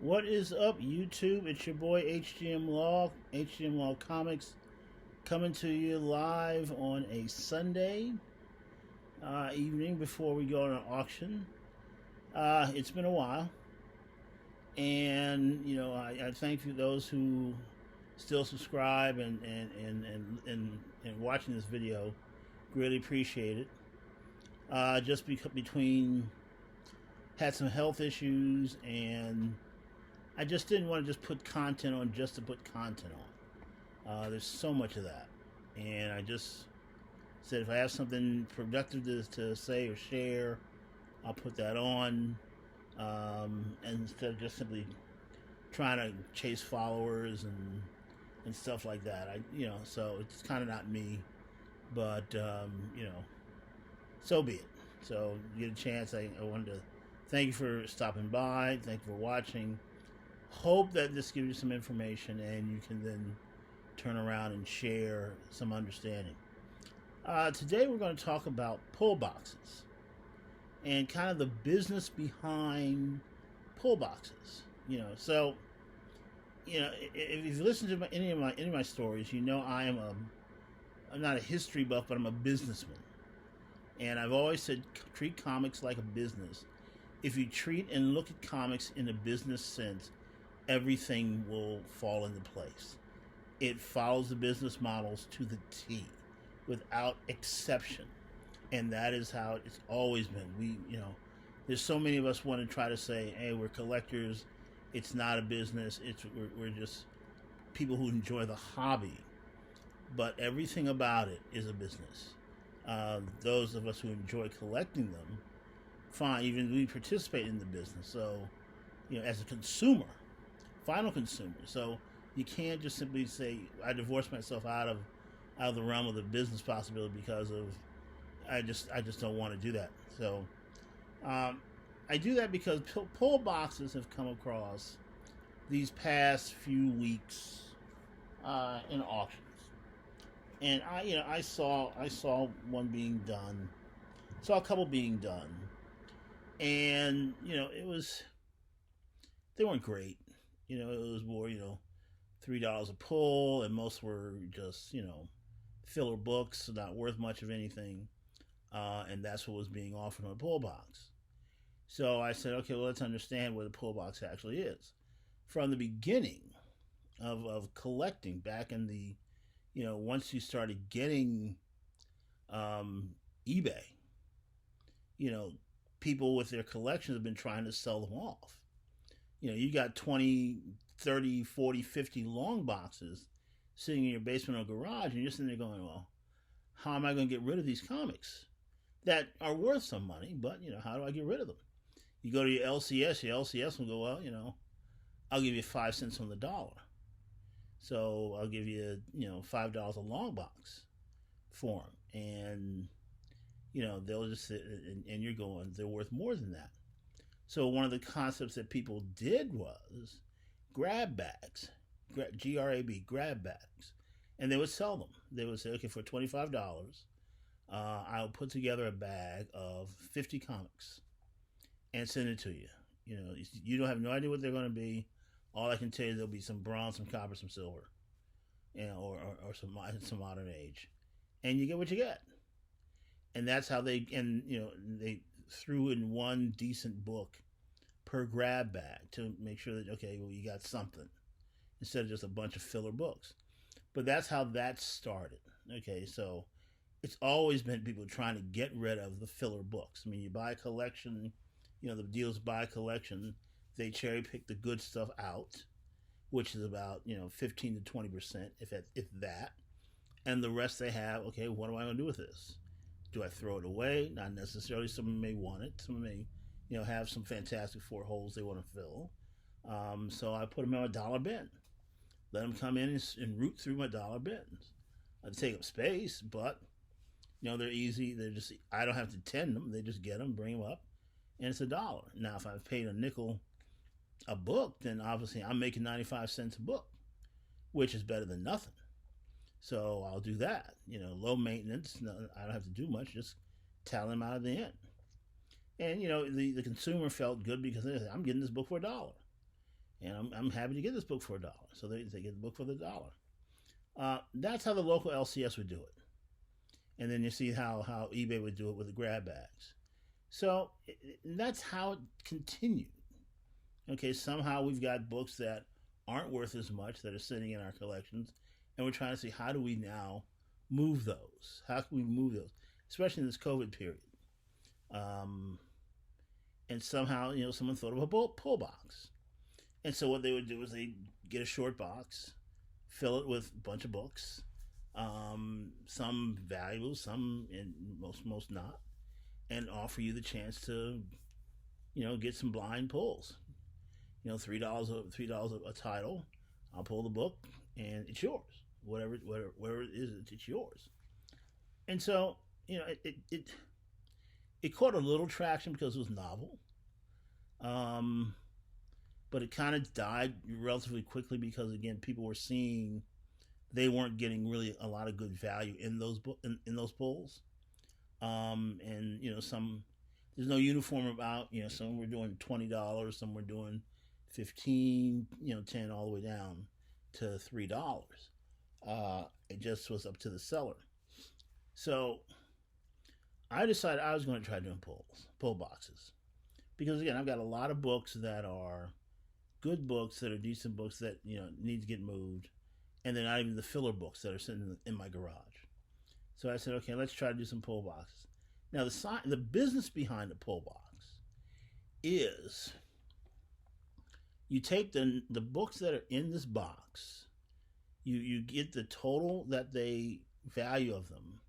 What is up, YouTube? It's your boy HGM Law Comics, coming to you live on a Sunday evening before we go on an auction. It's been a while, and I thank you those who still subscribe and watching this video. Really appreciate it. Just between had some health issues, and I just didn't want to just put content on just to put content on. There's so much of that, and I just said if I have something productive to say or share, I'll put that on, instead of just simply trying to chase followers and stuff like that. So it's kind of not me, but so be it. So you get a chance. I wanted to thank you for stopping by. Thank you for watching. Hope that this gives you some information and you can then turn around and share some understanding. Today we're going to talk about pull boxes and kind of the business behind pull boxes. So if you listen to any of my stories, I'm not a history buff, but I'm a businessman, and I've always said treat comics like a business. If you treat and look at comics in a business sense, everything will fall into place. It follows the business models to the T, without exception, and that is how it's always been. There's so many of us want to try to say, "Hey, we're collectors. It's not a business. We're just people who enjoy the hobby." But everything about it is a business. Those of us who enjoy collecting them, fine. Even we participate in the business. So, as a consumer, final consumer. So you can't just simply say I divorce myself out of the realm of the business possibility because of I just don't want to do that. So I do that because pull boxes have come across these past few weeks in auctions, and I saw one being done, saw a couple being done, and they weren't great. It was more $3 a pull, and most were just filler books, not worth much of anything, and that's what was being offered on a pull box. So I said, okay, well, let's understand what a pull box actually is. From the beginning of collecting, back in the once you started getting eBay, people with their collections have been trying to sell them off. You got 20, 30, 40, 50 long boxes sitting in your basement or garage, and you're sitting there going, well, how am I going to get rid of these comics that are worth some money, but how do I get rid of them? You go to your LCS will go, well, I'll give you 5 cents on the dollar. So I'll give you, $5 a long box for them. And, they'll just sit, and you're going, they're worth more than that. So one of the concepts that people did was grab bags, GRAB, grab bags, and they would sell them. They would say, okay, for $25, I'll put together a bag of 50 comics and send it to you. You don't have no idea what they're going to be. All I can tell you, there'll be some bronze, some copper, some silver, or some modern age, and you get what you get. And that's how they threw in one decent book per grab bag to make sure that, okay, well, you got something instead of just a bunch of filler books. But that's how that started. Okay, so it's always been people trying to get rid of the filler books. I mean, you buy a collection, the dealers buy a collection, they cherry pick the good stuff out, which is about 15 to 20%, if that, and the rest they have. Okay, what am I going to do with this? Do I throw it away? Not necessarily. Someone may want it. Someone may, have some Fantastic Four holes they want to fill. So I put them in a dollar bin. Let them come in and root through my dollar bins. I take up space, but they're easy. They're just, I don't have to tend them. They just get them, bring them up, and it's $1. Now, if I've paid a nickel a book, then obviously I'm making 95 cents a book, which is better than nothing. So I'll do that. Low maintenance. No, I don't have to do much. Just tally them out of the end. And the consumer felt good because I'm getting this book for $1. and I'm happy to get this book for $1. So they get the book for the $1. That's how the local LCS would do it. And then you see how eBay would do it with the grab bags. So that's how it continued. Okay, somehow we've got books that aren't worth as much that are sitting in our collections, and we're trying to see how do we now move those? How can we move those, especially in this COVID period? And somehow, someone thought of a pull box. And so what they would do is they get a short box, fill it with a bunch of books, some valuable, some and most not, and offer you the chance to, get some blind pulls. $3 a title. I'll pull the book, and it's yours. Whatever it is, it's yours. And so, it caught a little traction because it was novel. But it kind of died relatively quickly because, again, people were seeing they weren't getting really a lot of good value in those in those pulls. And some there's no uniform about, some were doing $20, some were doing 15, 10, all the way down to $3. It just was up to the seller. So I decided I was going to try doing pull boxes, because again, I've got a lot of books that are good books, that are decent books that need to get moved, and they're not even the filler books that are sitting in my garage. So I said, okay, let's try to do some pull boxes. Now the business behind the pull box is you take the books that are in this box, you get the total that they value of them,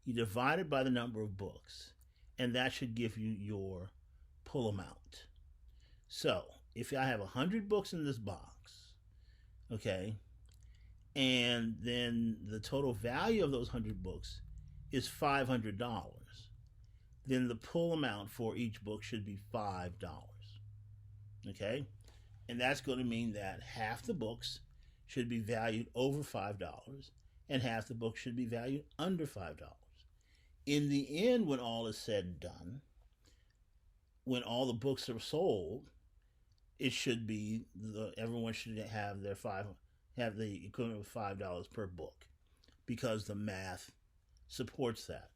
you divide it by the number of books, and that should give you your pull amount. So if I have 100 books in this box, okay, and then the total value of those 100 books is $500, then the pull amount for each book should be $5. Okay? And that's going to mean that half the books should be valued over $5 and half the books should be valued under $5. In the end, when all is said and done, when all the books are sold, it should be everyone should have the equivalent of $5 per book, because the math supports that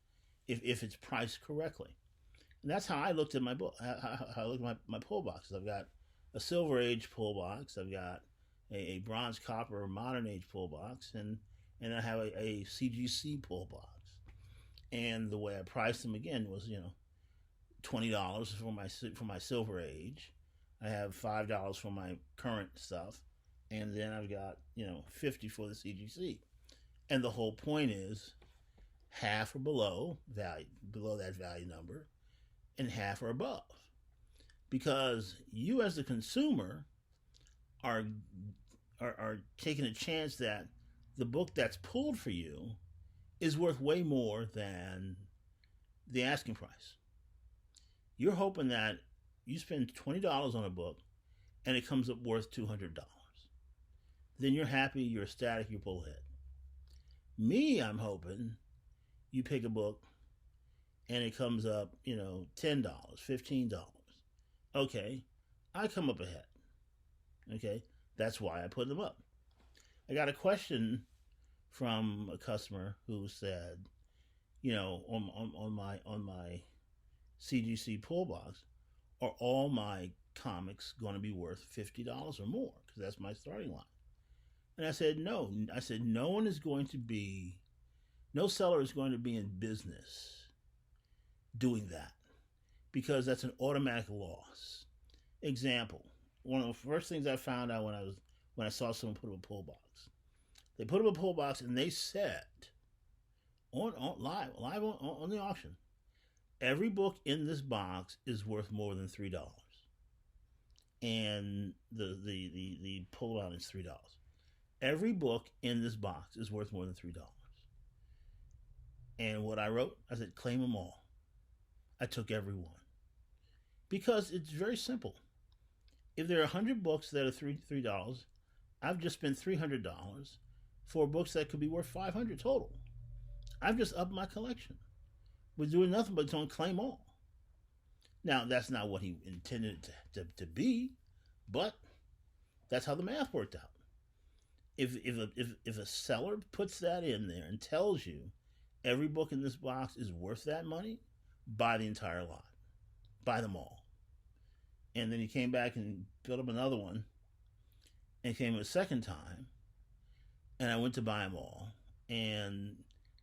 if it's priced correctly. And that's how I looked at my book. How I looked at my pull boxes. I've got a Silver Age pull box. I've got a Bronze, Copper, or Modern Age pull box, and I have a CGC pull box. And the way I priced them again was $20 for my Silver Age. I have $5 for my current stuff, and then I've got $50 for the CGC. And the whole point is half are below that value number, and half are above, because you as the consumer are taking a chance that the book that's pulled for you is worth way more than the asking price. You're hoping that you spend $20 on a book and it comes up worth $200. Then you're happy, you're ecstatic, you pull ahead. Me, I'm hoping you pick a book and it comes up, $10, $15. Okay, I come up ahead. Okay, that's why I put them up. I got a question from a customer who said, on my CGC pull box, are all my comics going to be worth $50 or more? Because that's my starting line. And I said, no. I said, no seller is going to be in business doing that, because that's an automatic loss. Example, one of the first things I found out when I saw someone put up a pull box. They put up a pull box and they said on live on the auction, every book in this box is worth more than $3, and the pull out is $3. Every book in this box is worth more than $3. And what I wrote, I said, claim them all. I took every one, because it's very simple. If there are 100 books that are $3, I've just spent $300 for books that could be worth $500 total. I've just upped my collection. We're doing nothing but don't claim all. Now, that's not what he intended to be, but That's how the math worked out. If a seller puts that in there and tells you every book in this box is worth that money, buy the entire lot, buy them all. And then he came back and built up another one, and came a second time, and I went to buy them all, and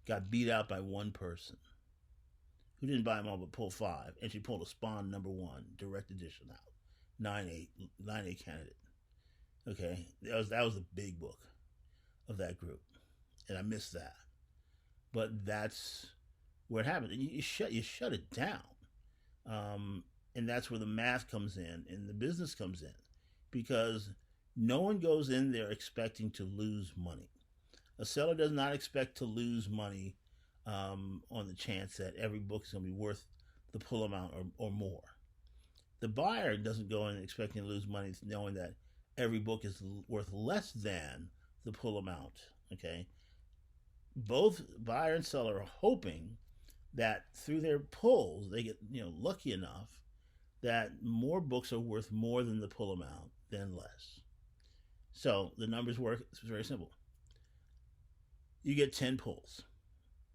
got beat out by one person who didn't buy them all but pulled five, and she pulled a Spawn #1 direct edition out, 9/8 candidate. Okay, that was the big book of that group, and I missed that. But that's where it happened. And you shut it down, and that's where the math comes in and the business comes in, because no one goes in there expecting to lose money. A seller does not expect to lose money on the chance that every book is going to be worth the pull amount or more. The buyer doesn't go in expecting to lose money knowing that every book is worth less than the pull amount. Okay, both buyer and seller are hoping that through their pulls they get lucky enough that more books are worth more than the pull amount than less. So the numbers work. It's very simple. You get 10 pulls.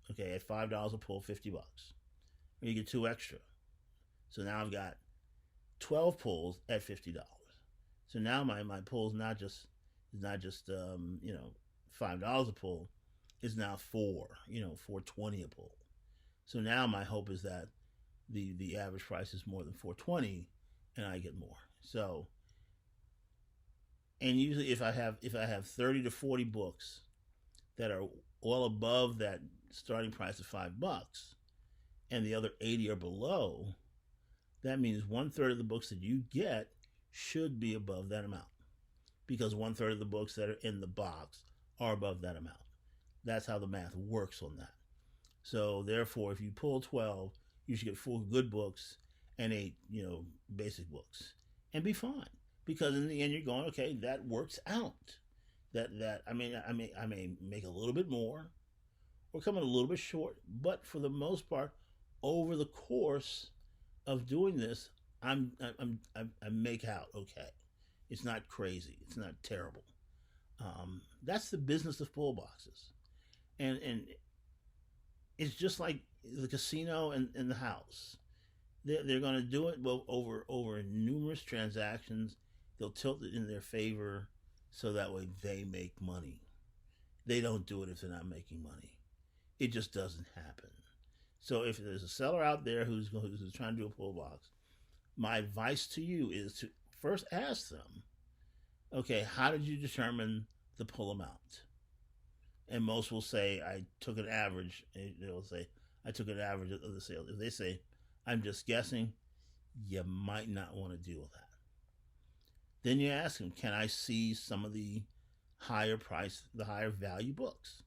Okay, at $5 a pull, $50. Or you get 2 extra. So now I've got 12 pulls at $50. So now my pull is not just $5 a pull. It's now $4.20 a pull. So now my hope is that the average price is more than $4.20, and I get more. So, and usually if I have 30 to 40 books that are well above that starting price of $5, and the other 80 are below, that means 1/3 of the books that you get should be above that amount, because 1/3 of the books that are in the box are above that amount. That's how the math works on that. So therefore, if you pull 12, you should get 4 good books and 8, basic books, and be fine. Because in the end, you're going, okay, that works out. That I may make a little bit more, or come in a little bit short, but for the most part, over the course of doing this, I make out okay. It's not crazy. It's not terrible. That's the business of pull boxes, and it's just like the casino and the house. They're going to do it over numerous transactions. They'll tilt it in their favor, so that way they make money. They don't do it if they're not making money. It just doesn't happen. So if there's a seller out there who's trying to do a pull box, my advice to you is to first ask them, okay, how did you determine the pull amount? And most will say, I took an average. They'll say, I took an average of the sales. If they say, I'm just guessing, you might not want to deal with that. Then you ask them, can I see some of the higher value books?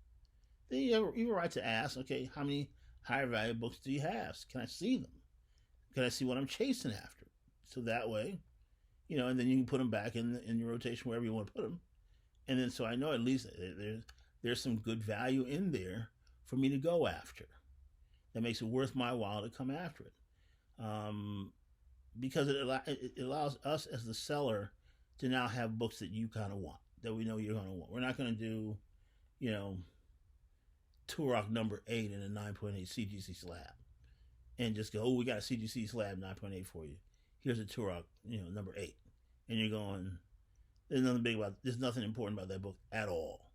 Then you have a right to ask, okay, how many higher value books do you have? Can I see them? Can I see what I'm chasing after? So that way, and then you can put them back in your rotation wherever you want to put them. And then so I know at least there's some good value in there for me to go after. That makes it worth my while to come after it. Because it allows us as the seller to now have books that you kind of want, that we know you're going to want. We're not going to do, Turok #8 in a 9.8 CGC slab and just go, oh, we got a CGC slab 9.8 for you. Here's a Turok, #8. And you're going, there's nothing important about that book at all.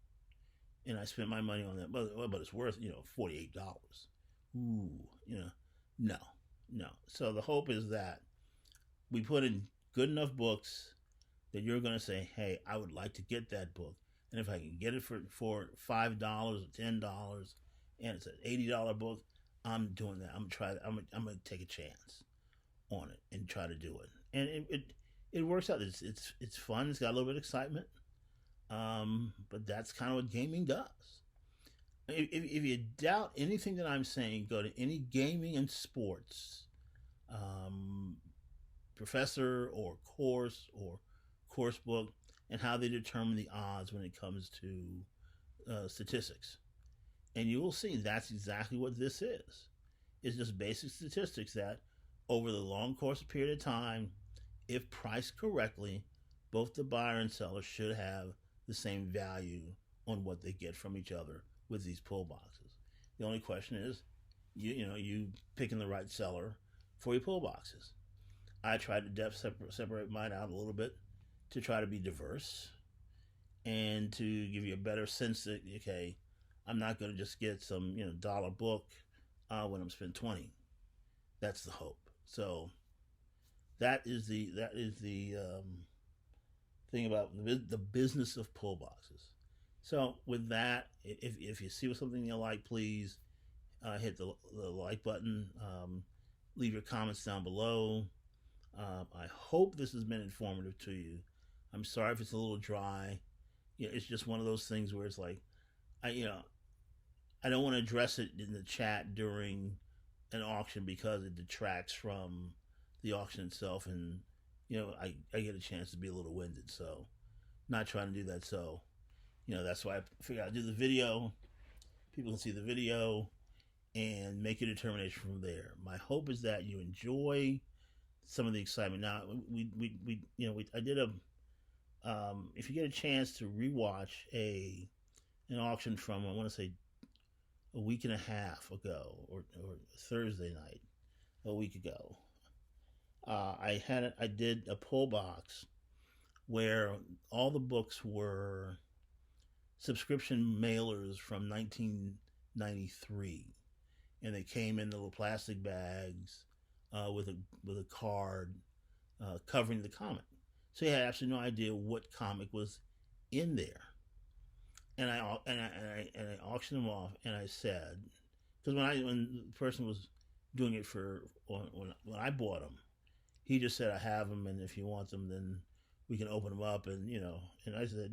And I spent my money on that, but it's worth, $48. Ooh, no. So the hope is that we put in good enough books that you're going to say, hey, I would like to get that book. And if I can get it for $5 or $10 and it's an $80 book, I'm doing that. I'm going to take a chance on it and try to do it. And it works out. It's fun. It's got a little bit of excitement. But that's kind of what gaming does. If you doubt anything that I'm saying, go to any gaming and sports professor or course book, and how they determine the odds when it comes to statistics. And you will see that's exactly what this is. It's just basic statistics that over the long course of period of time, if priced correctly, both the buyer and seller should have the same value on what they get from each other with these pull boxes. The only question is, you picking the right seller for your pull boxes. I tried to separate mine out a little bit to try to be diverse and to give you a better sense that, okay, I'm not going to just get some dollar book when I'm spending 20. That's the hope. So that is the thing about the business of pull boxes. So with that, if you see something you like, please hit the like button. Leave your comments down below. I hope this has been informative to you. I'm sorry if it's a little dry. It's just one of those things where it's like, I don't want to address it in the chat during an auction because it detracts from the auction itself, and I get a chance to be a little winded, so not trying to do that. So that's why I figured I'd do the video. People can see the video and make a determination from there. My hope is that you enjoy some of the excitement. Now I did if you get a chance to rewatch an auction from, I want to say, a week and a half ago, or Thursday night a week ago, I did a pull box where all the books were subscription mailers from 1993, and they came in little plastic bags with a card covering the comic. So you had absolutely no idea what comic was in there. And I auctioned them off, and I said, because when the person was doing it when I bought them, he just said, I have them, and if you want them, then we can open them up, and and I said,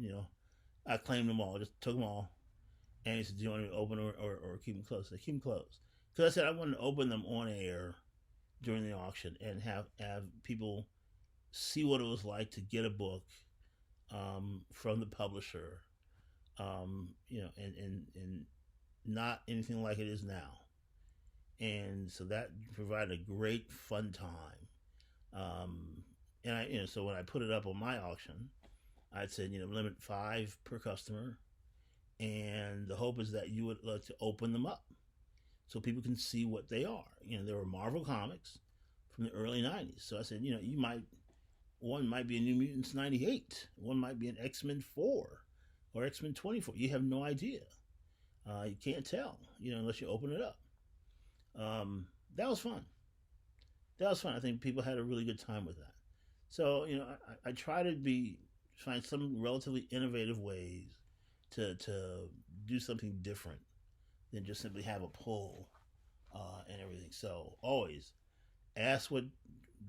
I claimed them all, just took them all, and he said, do you want me to open them or keep them closed? I said, keep them closed, because I said I wanted to open them on air during the auction and have people see what it was like to get a book from the publisher, and not anything like it is now. And so that provided a great fun time. And so when I put it up on my auction, I said, limit 5 per customer, and the hope is that you would like to open them up so people can see what they are. There were Marvel comics from the early 90s. So I said, one might be a New Mutants 98, one might be an X-Men 4 or X-Men 24. You have no idea. You can't tell, unless you open it up. That was fun. I think people had a really good time with that. So, I try to find some relatively innovative ways to do something different than just simply have a pull and everything. So always ask what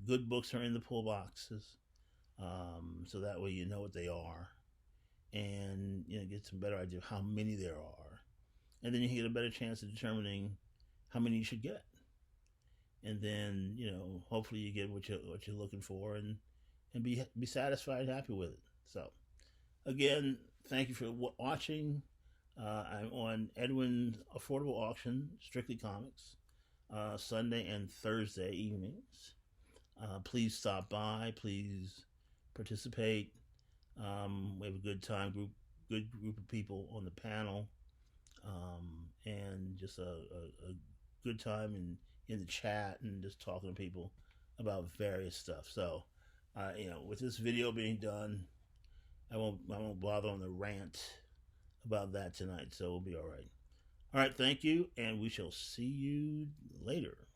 good books are in the pull boxes, so that way you know what they are, and get some better idea of how many there are, and then you can get a better chance of determining how many you should get, and then hopefully you get what you're looking for, and be satisfied, happy with it. So again, thank you for watching. I'm on Edwin's Affordable Auction, Strictly Comics, Sunday and Thursday evenings. Please stop by. Please participate. We have a good group of people on the panel, and just a good time in the chat and just talking to people about various stuff. So, with this video being done, I won't bother on the rant about that tonight. So we'll be all right. All right, thank you, and we shall see you later.